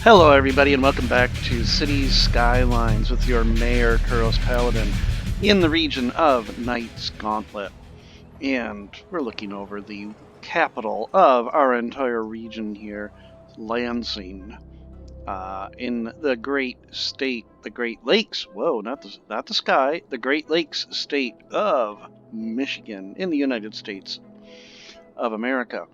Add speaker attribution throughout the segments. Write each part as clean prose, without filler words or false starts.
Speaker 1: Hello, everybody, and welcome back to Cities Skylines with your Mayor, Kuros Paladin, in the region of Knight's Gauntlet. And we're looking over the capital of our entire region here, Lansing, in the great state, the Great Lakes. Whoa, not the sky, the Great Lakes state of Michigan in the United States of America.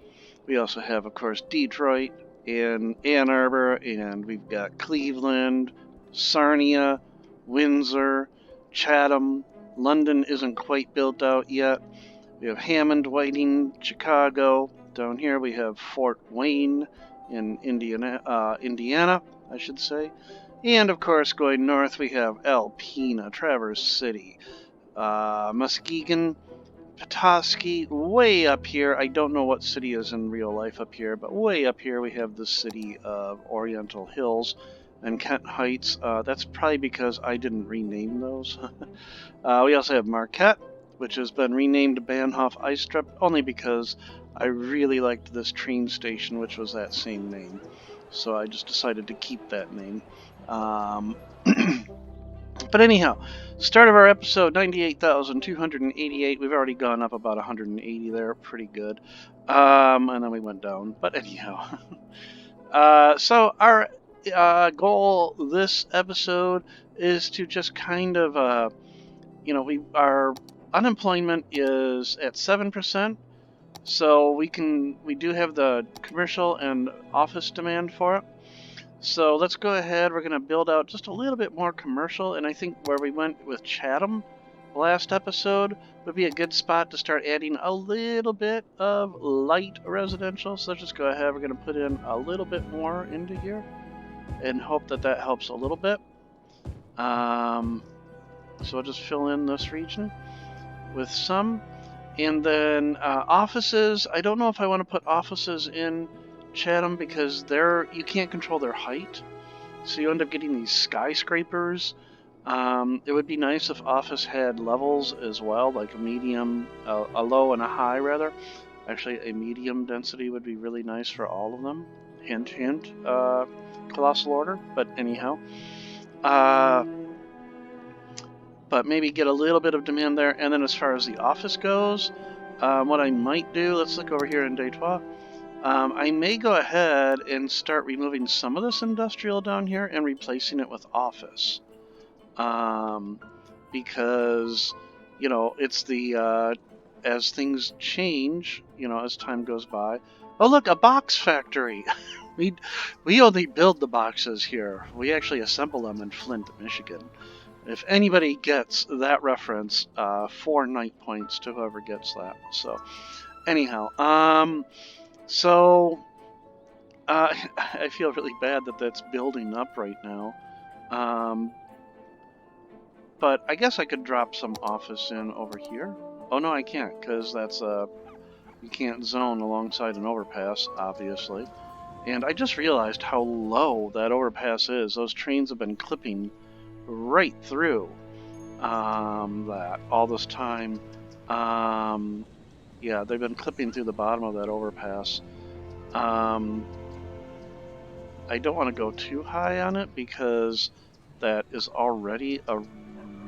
Speaker 1: We also have, of course, Detroit and Ann Arbor, and we've got Cleveland, Sarnia, Windsor, Chatham. London isn't quite built out yet. We have Hammond, Whiting, Chicago. Down here we have Fort Wayne in Indiana, I should say. And of course, going north we have Alpena, Traverse City, Muskegon, Petoskey. Way up here, I don't know what city is in real life up here, but way up here we have the city of Oriental Hills and Kent Heights. That's probably because I didn't rename those. We also have Marquette, which has been renamed Bahnhof Eistrup, only because I really liked this train station, which was that same name. So I just decided to keep that name. But anyhow, start of our episode, 98,288. We've already gone up about 180 there, pretty good. And then we went down. But anyhow, so our goal this episode is to just kind of, our unemployment is at 7%. So we do have the commercial and office demand for it. So let's go ahead, we're going to build out just a little bit more commercial, and I think where we went with Chatham last episode would be a good spot to start adding a little bit of light residential. So let's just go ahead, we're going to put in a little bit more into here and hope that that helps a little bit. So I'll just fill in this region with some. And then offices, I don't know if I want to put offices in Chatham because you can't control their height, so you end up getting these skyscrapers. It would be nice if office had levels as well, like a medium, a low and a high rather. Actually, a medium density would be really nice for all of them. Hint, hint, colossal order. But anyhow, but maybe get a little bit of demand there. And then as far as the office goes, what I might do, let's look over here in Detroit. I may go ahead and start removing some of this industrial down here and replacing it with office. Because, it's the, as things change, as time goes by. Oh, look, a box factory. we only build the boxes here. We actually assemble them in Flint, Michigan. If anybody gets that reference, 4 night points to whoever gets that. So, anyhow, So, I feel really bad that that's building up right now. But I guess I could drop some office in over here. Oh no, I can't, because that's you can't zone alongside an overpass, obviously. And I just realized how low that overpass is. Those trains have been clipping right through that all this time. Yeah, they've been clipping through the bottom of that overpass. I don't want to go too high on it because that is already a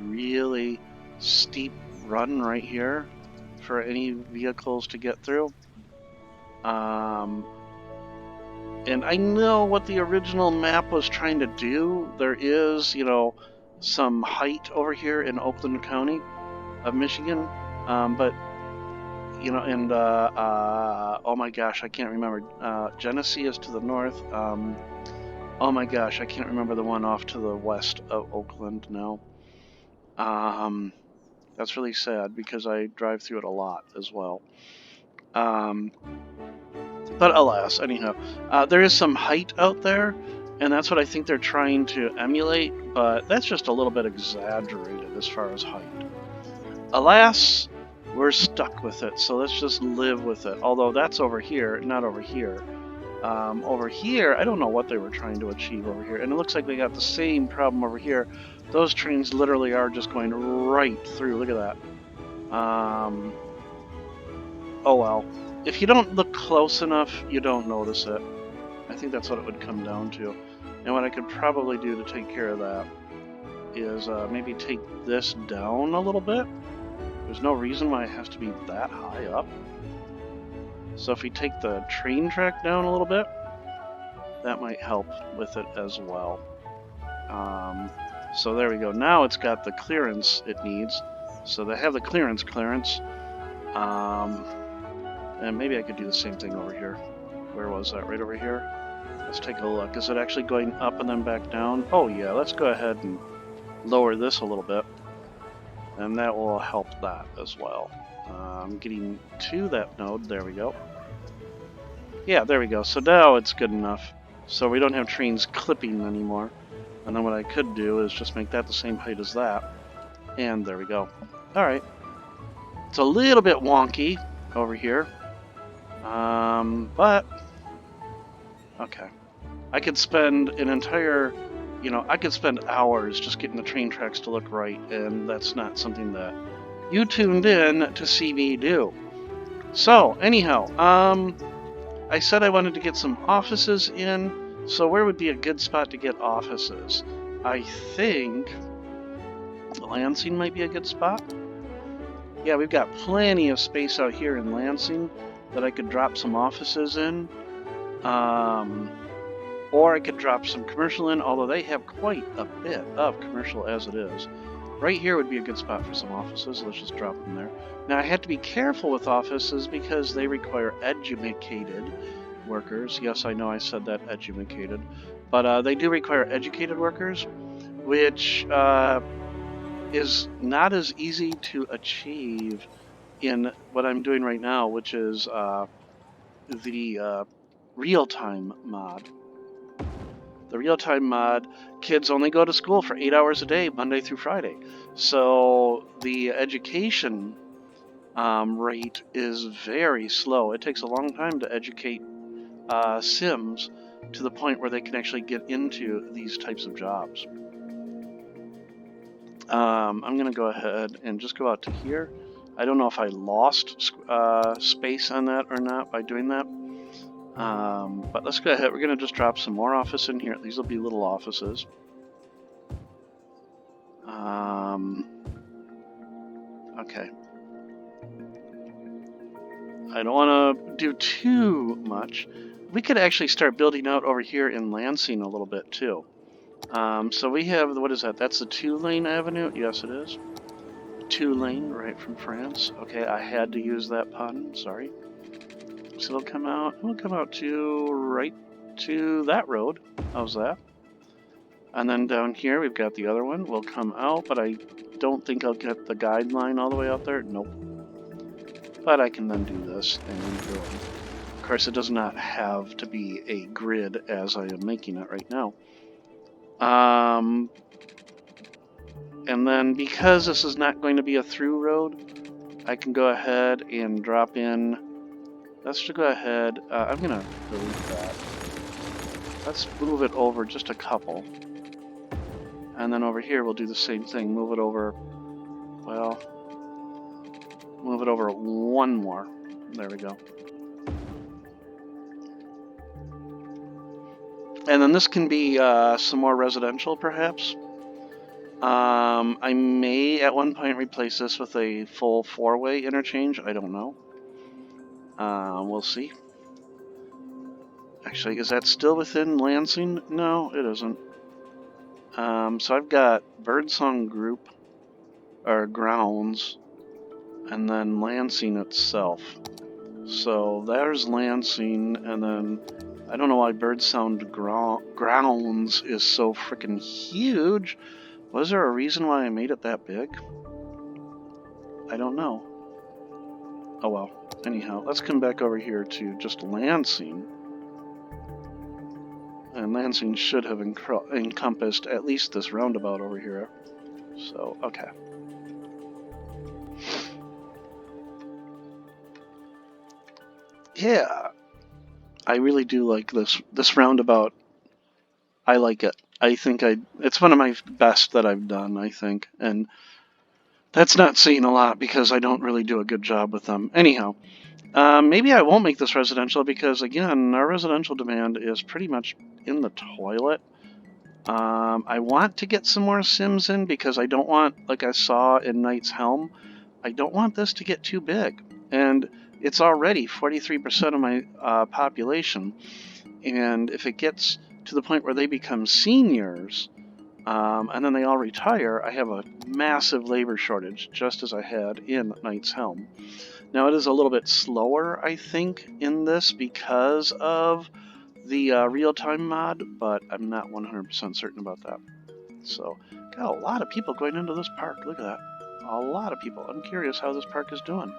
Speaker 1: really steep run right here for any vehicles to get through. And I know what the original map was trying to do. There is, some height over here in Oakland County of Michigan, but and oh my gosh, I can't remember. Genesee is to the north. Oh my gosh, I can't remember the one off to the west of Oakland now. That's really sad because I drive through it a lot as well. But alas, anyhow, there is some height out there, and that's what I think they're trying to emulate, but that's just a little bit exaggerated as far as height. Alas, we're stuck with it, so let's just live with it. Although that's over here, not over here. Over here, I don't know what they were trying to achieve over here, and it looks like they got the same problem over here. Those trains literally are just going right through. Look at that. Oh well. If you don't look close enough, you don't notice it. I think that's what it would come down to. And what I could probably do to take care of that is maybe take this down a little bit. There's no reason why it has to be that high up. So if we take the train track down a little bit, that might help with it as well. So there we go. Now it's got the clearance it needs. So they have the clearance. And maybe I could do the same thing over here. Where was that? Right over here? Let's take a look. Is it actually going up and then back down? Oh yeah, let's go ahead and lower this a little bit. And that will help that as well. Getting to that node. There we go. Yeah, there we go. So now it's good enough. So we don't have trains clipping anymore. And then what I could do is just make that the same height as that. And there we go. Alright. It's a little bit wonky over here. But... okay. I could spend an entire... I could spend hours just getting the train tracks to look right. And that's not something that you tuned in to see me do. So, anyhow, I said I wanted to get some offices in. So where would be a good spot to get offices? I think Lansing might be a good spot. Yeah, we've got plenty of space out here in Lansing that I could drop some offices in. Or I could drop some commercial in, although they have quite a bit of commercial as it is. Right here would be a good spot for some offices. Let's just drop them there. Now I have to be careful with offices because they require educated workers. Yes, I know I said that, educated. But they do require educated workers, which is not as easy to achieve in what I'm doing right now, which is the real-time mod. The real-time mod, kids only go to school for 8 hours a day, Monday through Friday. So the education rate is very slow. It takes a long time to educate Cims to the point where they can actually get into these types of jobs. I'm going to go ahead and just go out to here. I don't know if I lost space on that or not by doing that. But let's go ahead. We're going to just drop some more office in here. These will be little offices. Okay. I don't want to do too much. We could actually start building out over here in Lansing a little bit too. So we have, what is that? That's the 2-lane avenue? Yes, it is. 2-lane, right from France. Okay, I had to use that pun. Sorry. So it'll come out to right to that road. How's that? And then down here we've got the other one. We'll come out, but I don't think I'll get the guideline all the way out there. Nope. But I can then do this and go. Of course, it does not have to be a grid as I am making it right now. And then because this is not going to be a through road, I can go ahead and drop in. Let's just go ahead. I'm going to delete that. Let's move it over just a couple. And then over here we'll do the same thing. Move it over, well, move it over one more. There we go. And then this can be some more residential, perhaps. I may at one point replace this with a full 4-way interchange. I don't know. We'll see. Actually, is that still within Lansing? No, it isn't. So I've got Birdsong Group, or Grounds, and then Lansing itself. So there's Lansing, and then I don't know why Birdsong Grounds is so freaking huge. Was there a reason why I made it that big? I don't know. Oh well. Anyhow, let's come back over here to just Lansing. And Lansing should have encompassed at least this roundabout over here. So, okay. Yeah. I really do like this roundabout. I like it. I think it's one of my best that I've done, I think. And that's not saying a lot because I don't really do a good job with them. Anyhow, maybe I won't make this residential because, again, our residential demand is pretty much in the toilet. I want to get some more Cims in because I don't want, like I saw in Knight's Helm, I don't want this to get too big. And it's already 43% of my population. And if it gets to the point where they become seniors, and then they all retire, I have a massive labor shortage, just as I had in Knight's Helm. Now, it is a little bit slower, I think, in this because of the real-time mod, but I'm not 100% certain about that. So, got a lot of people going into this park. Look at that. A lot of people. I'm curious how this park is doing.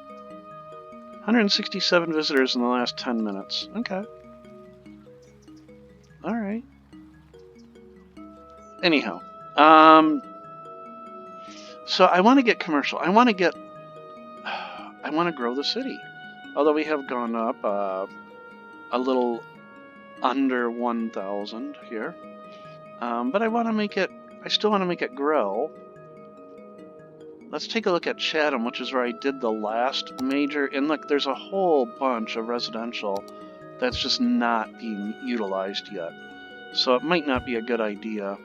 Speaker 1: 167 visitors in the last 10 minutes. Okay. All right. Anyhow, so I want to get commercial. I want to grow the city. Although we have gone up a little under 1,000 here. But I still want to make it grow. Let's take a look at Chatham, which is where I did the last major. And look, there's a whole bunch of residential that's just not being utilized yet. So it might not be a good idea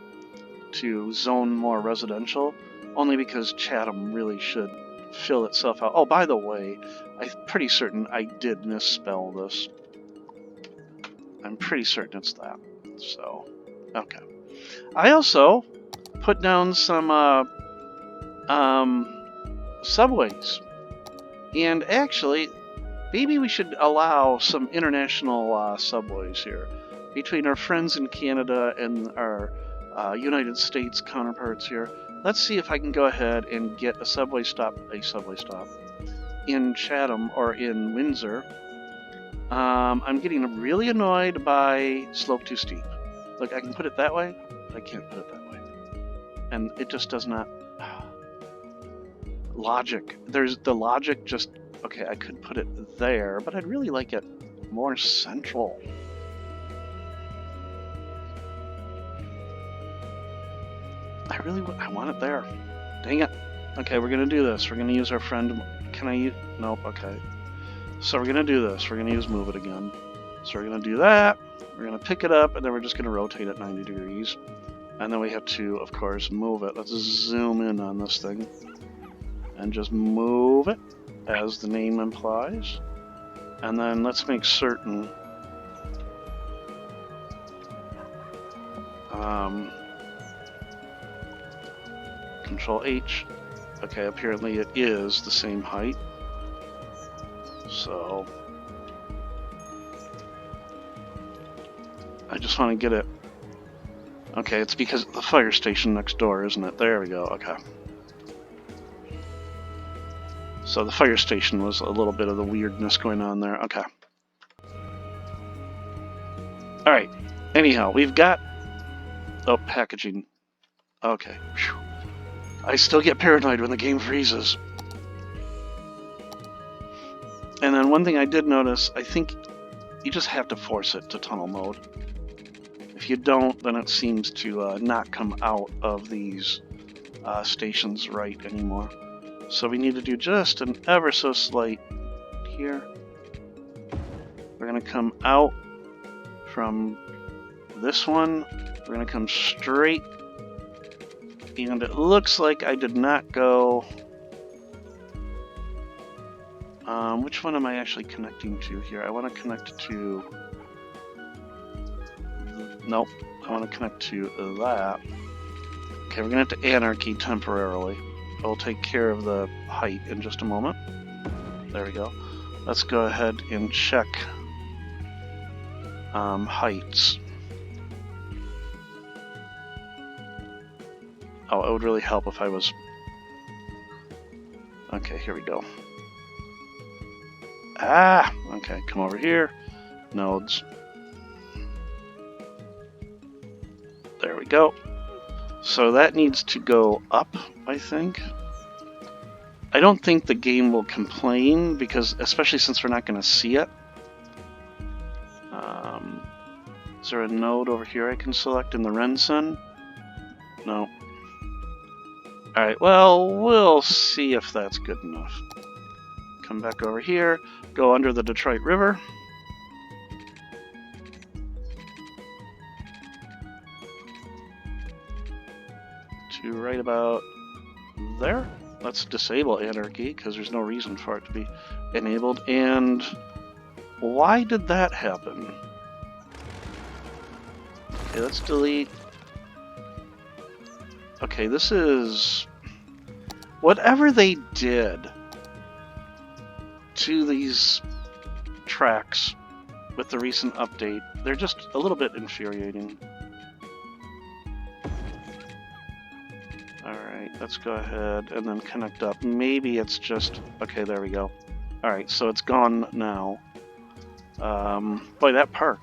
Speaker 1: to zone more residential, only because Chatham really should fill itself out. Oh, by the way, I'm pretty certain I did misspell this. I'm pretty certain it's that. So, okay. I also put down some subways. And actually, maybe we should allow some international subways here between our friends in Canada and our United States counterparts here. Let's see if I can go ahead and get a subway stop in Chatham or in Windsor. I'm getting really annoyed by slope too steep. Look, I can put it that way. I can't put it that way. And it just does not... Logic. There's the logic just... Okay, I could put it there, but I'd really like it more central. I want it there. Dang it. Okay, we're gonna do this. We're gonna use our friend... Can I use... Nope, okay. So we're gonna do this. We're gonna use move it again. So we're gonna do that. We're gonna pick it up, and then we're just gonna rotate it 90 degrees. And then we have to, of course, move it. Let's zoom in on this thing. And just move it, as the name implies. And then let's make certain... Control H. Okay, apparently it is the same height. So... I just want to get it... Okay, it's because of the fire station next door, isn't it? There we go, okay. So the fire station was a little bit of the weirdness going on there. Okay. Alright. Anyhow, we've got... Oh, packaging. Okay. Whew. I still get paranoid when the game freezes. And then one thing I did notice, I think you just have to force it to tunnel mode. If you don't, then it seems to not come out of these stations right anymore. So we need to do just an ever so slight here. We're going to come out from this one. We're going to come straight. And it looks like I did not go... which one am I actually connecting to here? I want to connect to... Nope. I want to connect to that. Okay, we're going to have to anarchy temporarily. I'll take care of the height in just a moment. There we go. Let's go ahead and check heights. Oh, it would really help if I was... Okay, here we go. Ah! Okay, come over here. Nodes. There we go. So that needs to go up, I think. I don't think the game will complain, because especially since we're not going to see it. Is there a node over here I can select in the Rensen? No. Alright, well, we'll see if that's good enough. Come back over here, go under the Detroit River. right about there. Let's disable anarchy, because there's no reason for it to be enabled. And why did that happen? Okay, let's delete. Okay, this is... whatever they did to these tracks with the recent update, they're just a little bit infuriating. Alright, let's go ahead and then connect up. Maybe it's just... okay, there we go. Alright, so it's gone now. Boy, that park.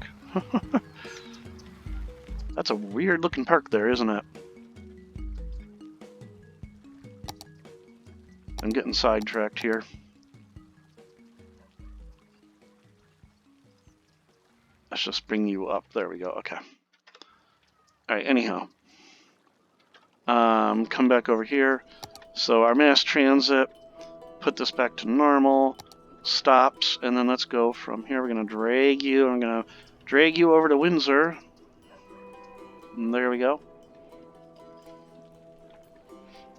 Speaker 1: That's a weird looking park there, isn't it? I'm getting sidetracked here. Let's just bring you up. There we go. Okay. Alright, anyhow. Come back over here. So our mass transit, put this back to normal, stops, and then let's go from here. We're going to drag you. I'm going to drag you over to Windsor. And there we go.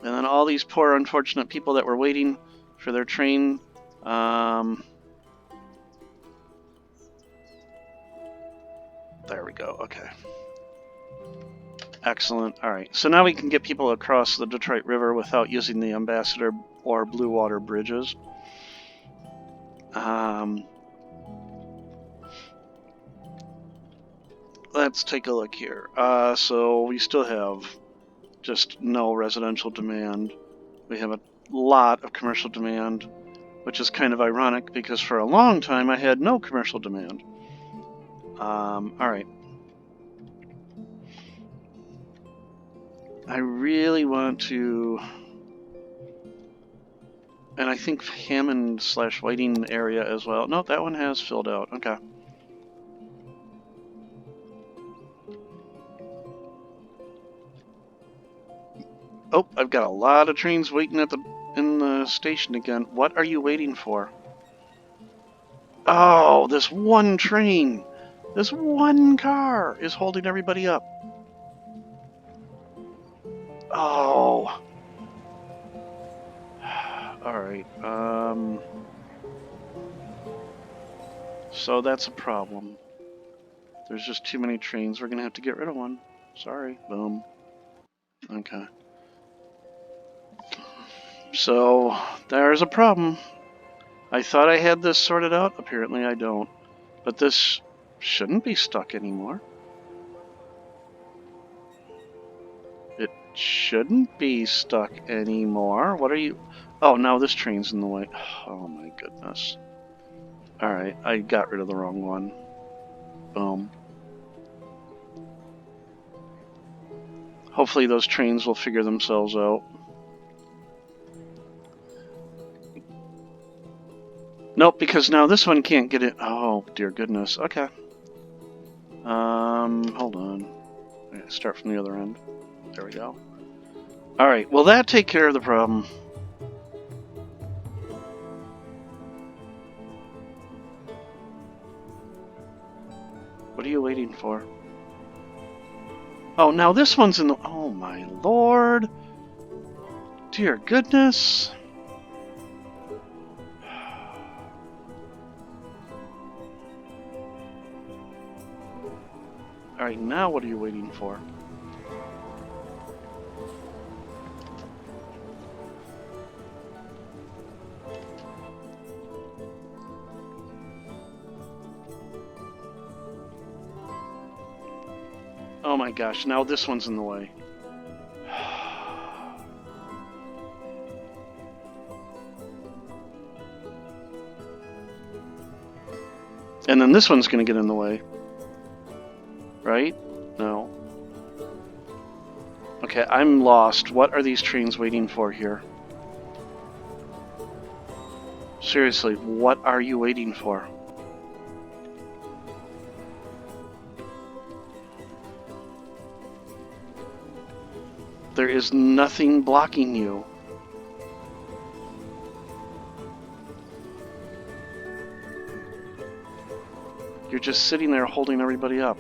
Speaker 1: And then all these poor, unfortunate people that were waiting for their train. There we go. Okay. Excellent. All right. So now we can get people across the Detroit River without using the Ambassador or Blue Water bridges. Let's take a look here. So we still have just no residential demand. We have a lot of commercial demand, which is kind of ironic because for a long time I had no commercial demand. All right. I really want to, and I think Hammond/Whiting area as well. No, that one has filled out. Okay. Oh, I've got a lot of trains waiting at in the station again. What are you waiting for? Oh, this one train, this one car is holding everybody up. Oh. Alright, so that's a problem. There's just too many trains. We're gonna have to get rid of one. Sorry. Boom. Okay. So, there's a problem. I thought I had this sorted out. Apparently I don't. But this shouldn't be stuck anymore. It shouldn't be stuck anymore. What are you... oh, now this train's in the way. Oh my goodness. Alright, I got rid of the wrong one. Boom. Hopefully those trains will figure themselves out. Nope, because now this one can't get it. Oh, dear goodness. Okay. Hold on. Start from the other end. There we go. Alright, will that take care of the problem? What are you waiting for? Oh, now this one's in the... oh my lord! Dear goodness! Alright, now what are you waiting for? Oh my gosh, now this one's in the way. And then this one's gonna get in the way. Right? No. Okay, I'm lost. What are these trains waiting for here? Seriously, what are you waiting for? There is nothing blocking you. You're just sitting there holding everybody up.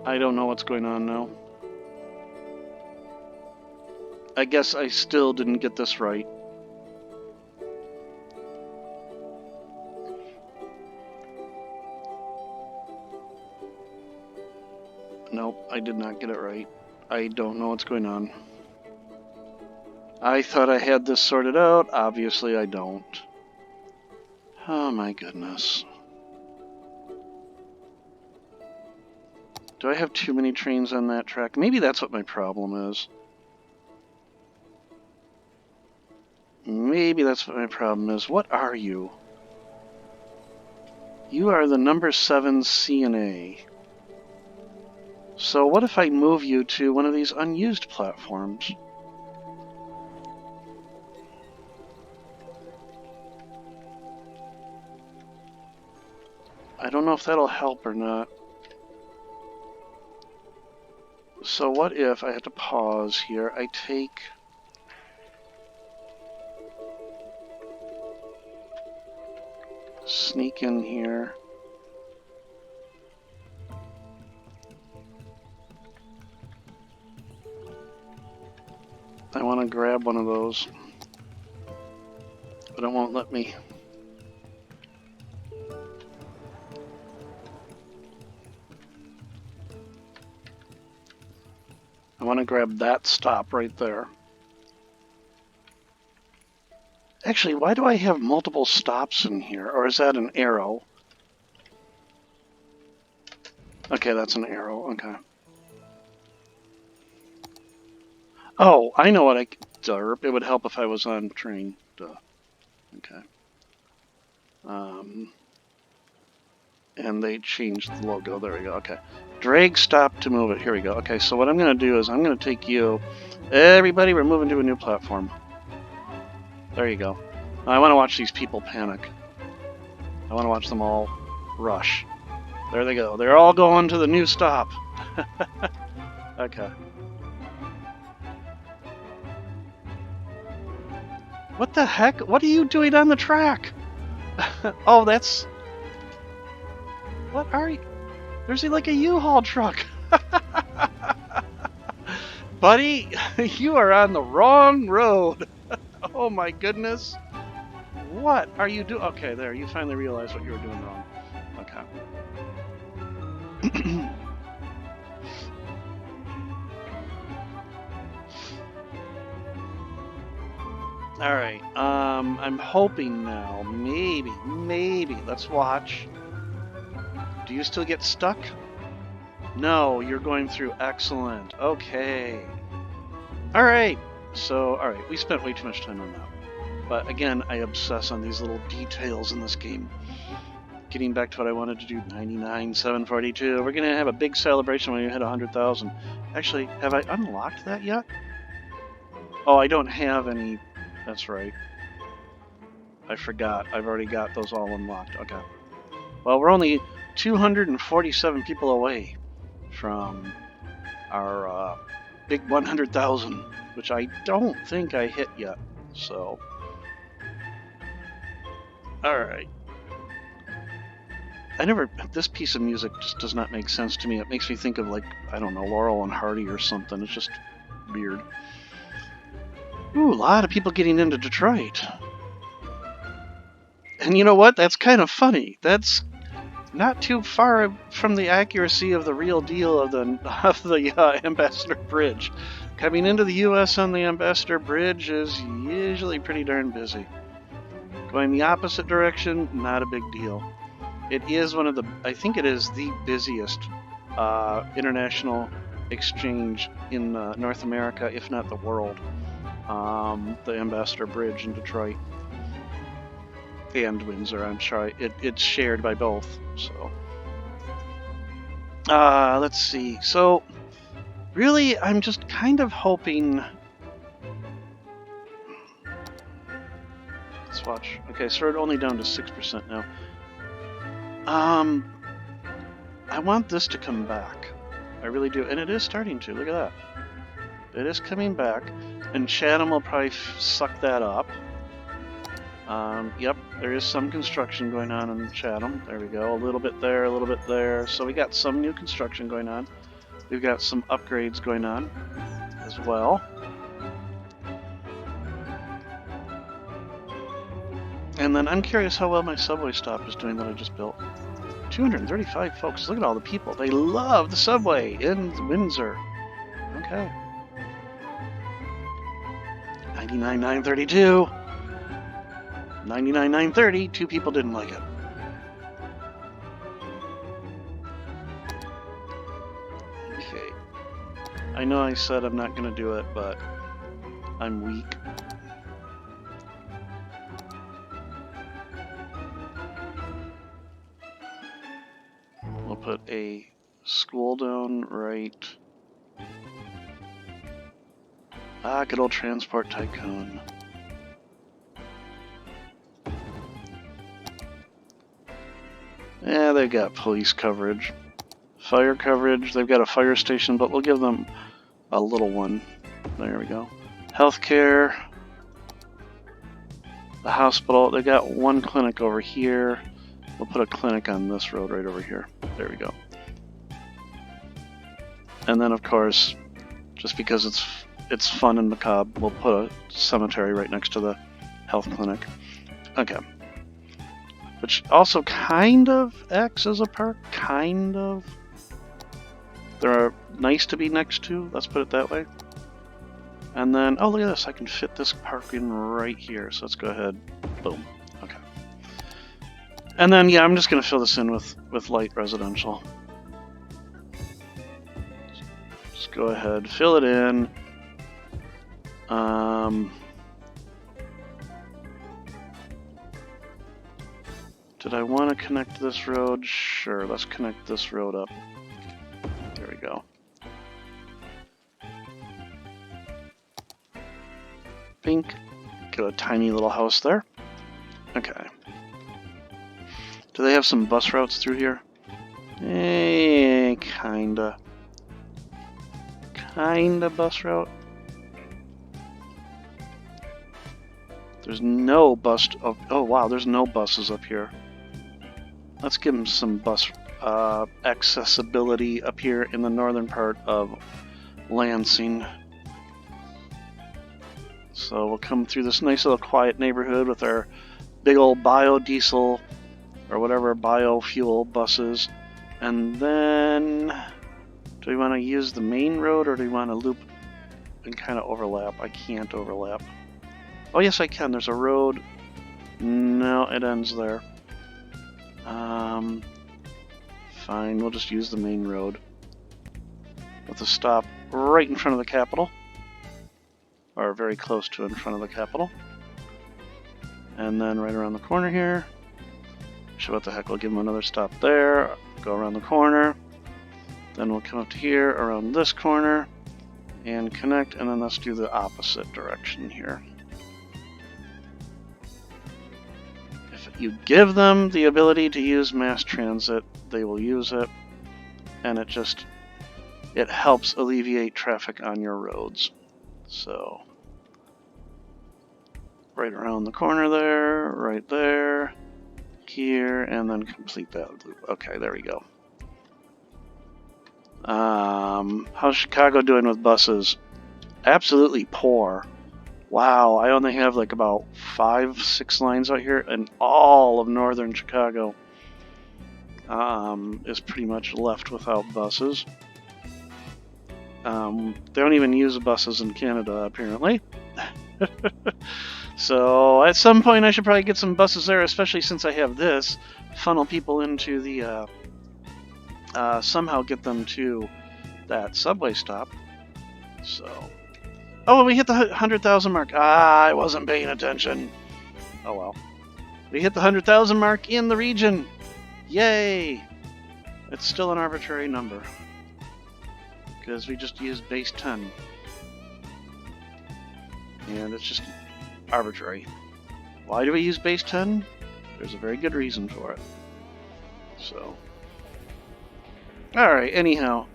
Speaker 1: I don't know what's going on now. I guess I still didn't get this right. Nope, I did not get it right. I don't know what's going on. I thought I had this sorted out. Obviously, I don't. Oh my goodness. Do I have too many trains on that track? Maybe that's what my problem is. Maybe that's what my problem is. What are you? You are the number 7 CNA. So what if I move you to one of these unused platforms? I don't know if that'll help or not. So what if I had to pause here? I take... Sneak in here. I want to grab one of those, but it won't let me. I want to grab that stop right there. Actually, why do I have multiple stops in here? Or is that an arrow? Okay, that's an arrow. Okay. Oh, I know what I... Derp. It would help if I was on train. Duh. Okay. And they changed the logo. There we go. Okay. Drag stop to move it. Here we go. Okay, so what I'm going to do is I'm going to take you... Everybody, we're moving to a new platform. There you go. I want to watch these people panic. I want to watch them all rush. There they go. They're all going to the new stop. Okay. What the heck? What are you doing on the track? Oh, that's... What are you... There's like a U-Haul truck. Buddy, you are on the wrong road. Oh my goodness. What are you doing? Okay, there. You finally realized what you were doing wrong. Okay. Alright, I'm hoping now, maybe, let's watch. Do you still get stuck? No, you're going through. Excellent. Okay. Alright, so, alright, we spent way too much time on that. But again, I obsess on these little details in this game. Getting back to what I wanted to do, 99,742. We're going to have a big celebration when you hit 100,000. Actually, have I unlocked that yet? Oh, I don't have any... That's right. I forgot. I've already got those all unlocked. Okay. Well, we're only 247 people away from our big 100,000, which I don't think I hit yet. So, all right. This piece of music just does not make sense to me. It makes me think of, like, I don't know, Laurel and Hardy or something. It's just weird. Ooh, a lot of people getting into Detroit. And you know what? That's kind of funny. That's not too far from the accuracy of the real deal of the Ambassador Bridge. Coming into the U.S. on the Ambassador Bridge is usually pretty darn busy. Going the opposite direction, not a big deal. It is one of the, I think it is the busiest international exchange in North America, if not the world. The Ambassador Bridge in Detroit and Windsor, I'm sure it's shared by both. So let's see. So really, I'm just kind of hoping. Let's watch. Okay, so we're only down to 6% now. I want this to come back. I really do, and it is starting to. Look at that. It is coming back, and Chatham will probably suck that up. Yep, there is some construction going on in Chatham. There we go. A little bit there, a little bit there. So we got some new construction going on. We've got some upgrades going on as well. And then I'm curious how well my subway stop is doing that I just built. 235 folks. Look at all the people. They love the subway in Windsor. Okay. 99,932. 99,930. 2 people didn't like it. Okay. I know I said I'm not going to do it, but I'm weak. We'll put a school down right. Ah, good old transport tycoon. Yeah, they've got police coverage. Fire coverage. They've got a fire station, but we'll give them a little one. There we go. Healthcare. The hospital. They got one clinic over here. We'll put a clinic on this road right over here. There we go. And then, of course, just because it's fun and macabre, we'll put a cemetery right next to the health clinic. Okay. Which also kind of acts as a park. Kind of. They're nice to be next to. Let's put it that way. And then, oh, look at this. I can fit this park in right here. So let's go ahead. Boom. Okay. And then, yeah, I'm just going to fill this in with light residential. Just go ahead. Fill it in. Did I want to connect this road? Sure. Let's connect this road up. There we go. Pink. Get a tiny little house there. Okay. Do they have some bus routes through here? Kinda. Kinda bus route. There's no bus. Oh wow, there's no buses up here. Let's give them some bus accessibility up here in the northern part of Lansing. So we'll come through this nice little quiet neighborhood with our big old biodiesel or whatever biofuel buses. And then, do we want to use the main road or do we want to loop and kind of overlap? I can't overlap. Oh yes I can, there's a road. No, it ends there. Fine, we'll just use the main road. With a stop right in front of the Capitol. Or very close to in front of the Capitol. And then right around the corner here. So what the heck, we'll give them another stop there. Go around the corner. Then we'll come up to here, around this corner. And connect, and then let's do the opposite direction here. You give them the ability to use mass transit, they will use it, and it helps alleviate traffic on your roads. So, right around the corner there, right there, here, and then complete that loop. Okay, there we go. How's Chicago doing with buses? Absolutely poor. Wow, I only have like about 5-6 lines out here, and all of northern Chicago is pretty much left without buses. They don't even use buses in Canada, apparently. So at some point I should probably get some buses there, especially since I have this. Funnel people into the... somehow get them to that subway stop. So... Oh, we hit the 100,000 mark. I wasn't paying attention. Oh well. We hit the 100,000 mark in the region. Yay! It's still an arbitrary number. Because we just used base 10. And it's just arbitrary. Why do we use base 10? There's a very good reason for it. So. Alright, anyhow.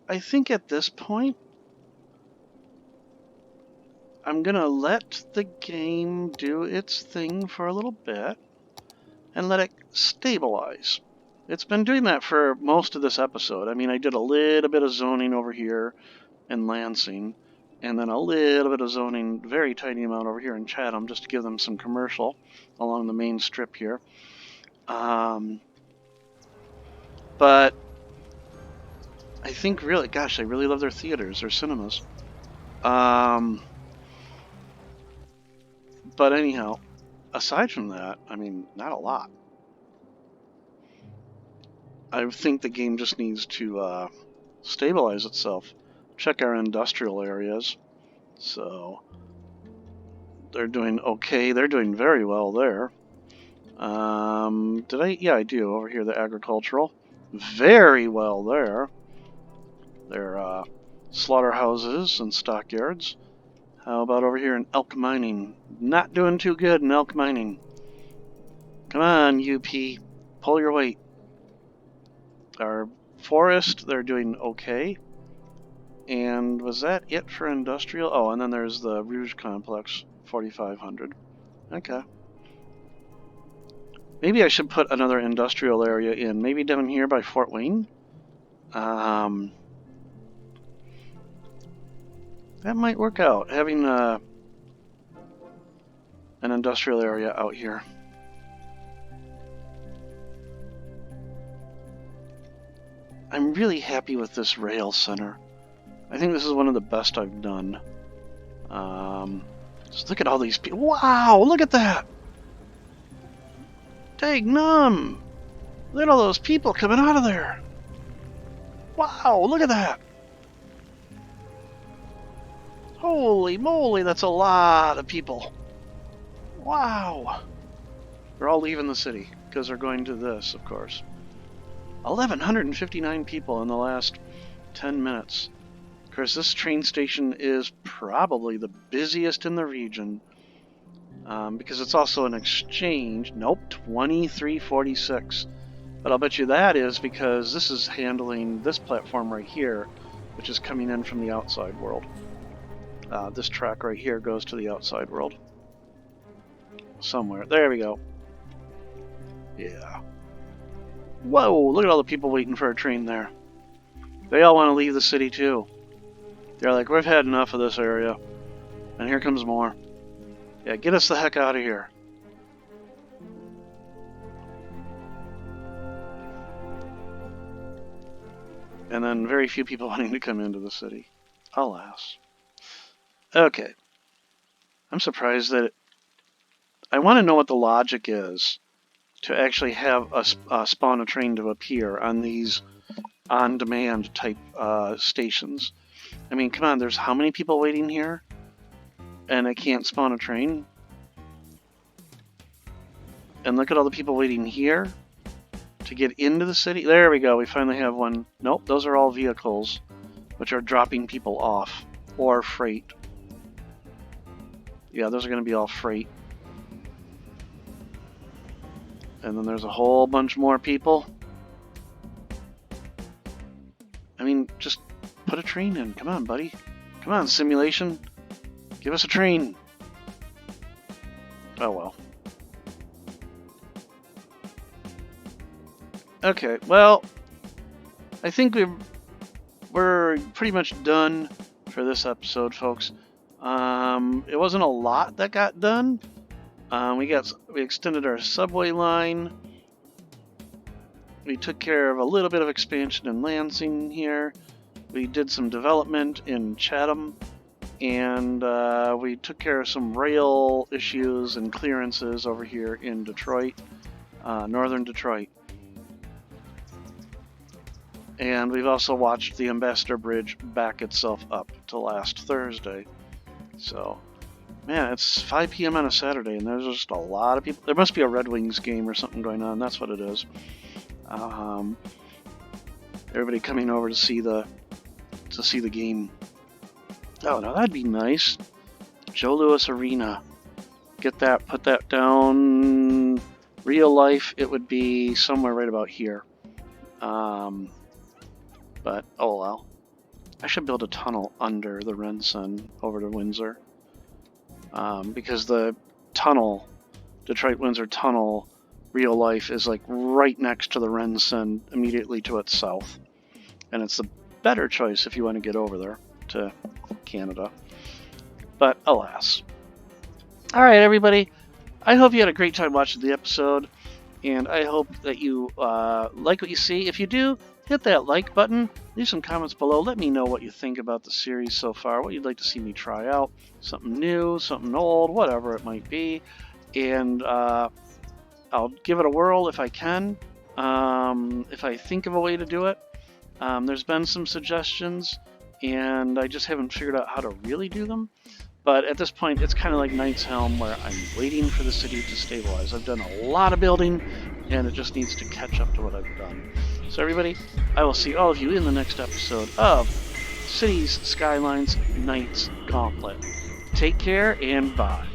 Speaker 1: I think at this point, I'm gonna let the game do its thing for a little bit and let it stabilize. It's been doing that for most of this episode. I mean, I did a little bit of zoning over here in Lansing, and then a little bit of zoning, very tiny amount over here in Chatham, just to give them some commercial along the main strip here. But I think really, gosh, I really love their theaters, their cinemas. But anyhow, aside from that, I mean, not a lot. I think the game just needs to stabilize itself. Check our industrial areas. So they're doing okay. They're doing very well there. Did I? Yeah, I do. Over here, the agricultural. Very well there. They're slaughterhouses and stockyards. How about over here in elk mining? Not doing too good in elk mining. Come on, UP. Pull your weight. Our forest, they're doing okay. And was that it for industrial? Oh, and then there's the Rouge Complex, 4,500. Okay. Maybe I should put another industrial area in. Maybe down here by Fort Wayne? That might work out, having an industrial area out here. I'm really happy with this rail center. I think this is one of the best I've done. Just look at all these people. Wow, look at that! Dang num! Look at all those people coming out of there! Wow, look at that! Holy moly, that's a lot of people. Wow! They're all leaving the city, because they're going to this, of course. 1,159 people in the last 10 minutes. Of course, this train station is probably the busiest in the region, because it's also an exchange. Nope, 2346. But I'll bet you that is because this is handling this platform right here, which is coming in from the outside world. This track right here goes to the outside world. Somewhere. There we go. Yeah. Whoa, look at all the people waiting for a train there. They all want to leave the city too. They're like, we've had enough of this area. And here comes more. Yeah, get us the heck out of here. And then very few people wanting to come into the city. Alas. Okay. I'm surprised that I want to know what the logic is to actually have a spawn a train to appear on these on-demand type stations. I mean, come on, there's how many people waiting here? And I can't spawn a train? And look at all the people waiting here to get into the city. There we go, we finally have one. Nope, those are all vehicles which are dropping people off. Or freight. Yeah, those are going to be all freight. And then there's a whole bunch more people. I mean, just put a train in. Come on, buddy. Come on, simulation. Give us a train. Oh, well. Okay, well, I think we're pretty much done for this episode, folks. It wasn't a lot that got done. We extended our subway line. We took care of a little bit of expansion in Lansing here. We did some development in Chatham, and we took care of some rail issues and clearances over here in Detroit, northern Detroit. And we've also watched the Ambassador Bridge back itself up to last Thursday. So, man, it's 5 p.m. on a Saturday, and there's just a lot of people. There must be a Red Wings game or something going on. That's what it is. Everybody coming over to see the game. Oh, now that'd be nice. Joe Louis Arena. Get that, put that down. Real life, it would be somewhere right about here. But, oh well. I should build a tunnel under the Renson over to Windsor. Because the tunnel, Detroit-Windsor tunnel, real life is like right next to the Rensen, immediately to its south. And it's the better choice if you want to get over there to Canada. But alas. All right, everybody. I hope you had a great time watching the episode, and I hope that you like what you see. If you do, hit that like button. Leave some comments below. Let me know what you think about the series so far, what you'd like to see me try out. Something new, something old, whatever it might be. And I'll give it a whirl if I can, if I think of a way to do it. There's been some suggestions, and I just haven't figured out how to really do them. But at this point, it's kind of like Knight's Helm, where I'm waiting for the city to stabilize. I've done a lot of building, and it just needs to catch up to what I've done. So everybody, I will see all of you in the next episode of Cities, Skylines, Knight's Gauntlet. Take care, and bye.